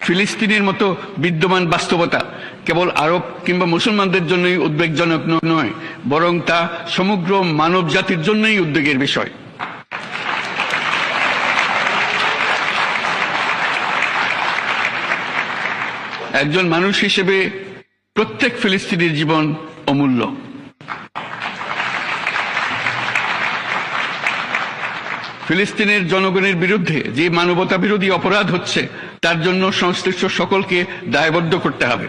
ফিলিস্তিনের মতো বিদ্যমান বাস্তবতা কেবল আরব কিংবা মুসলমানদের জন্যই উদ্বেগজনক নয়, বরং তা সমগ্র মানব জাতির জন্যই উদ্বেগের বিষয়। একজন মানুষ হিসেবে প্রত্যেক ফিলিস্তিনির জীবন অমূল্য। ফিলিস্তিনের জনগণের বিরুদ্ধে যে মানবতা বিরোধী অপরাধ হচ্ছে তার জন্য সংশ্লিষ্ট সকলকে দায়বদ্ধ করতে হবে।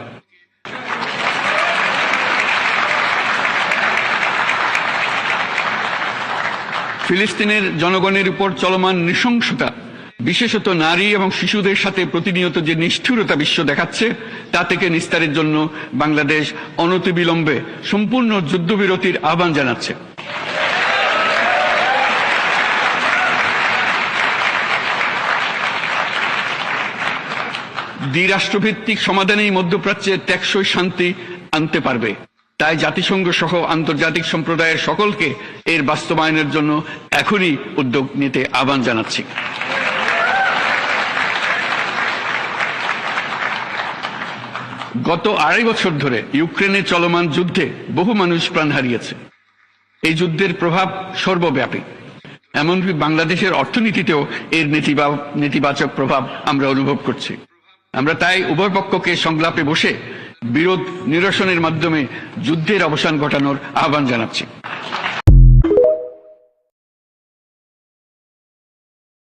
ফিলিস্তিনের জনগণের উপর চলমান নৃশংসতা, বিশেষত নারী এবং শিশুদের সাথে প্রতিনিয়ত যে নিষ্ঠুরতা বিশ্ব দেখাচ্ছে, তা থেকে নিস্তারের জন্য বাংলাদেশ অনতিবিলম্বে সম্পূর্ণ যুদ্ধবিরতির আহ্বান জানাচ্ছে। দ্বিরাষ্ট্রভিত্তিক সমাধানেই মধ্যপ্রাচ্যে টেকসই শান্তি আনতে পারবে। তাই জাতিসংঘ সহ আন্তর্জাতিক সম্প্রদায়ের সকলকে এর বাস্তবায়নের জন্য এখনই উদ্যোগ নিতে আহ্বান জানাচ্ছি। গত 2.5 বছর ধরে ইউক্রেনে চলমান যুদ্ধে বহু মানুষ প্রাণ হারিয়েছে। এই যুদ্ধের প্রভাব সর্বব্যাপী, এমনকি বাংলাদেশের অর্থনীতিতেও এর নেতিবাচক প্রভাব আমরা অনুভব করছি। আমরা তাই উভয় পক্ষকে সংলাপে বসে বিরোধ নিরসনের মাধ্যমে যুদ্ধের অবসান ঘটানোর আহ্বান জানাচ্ছি।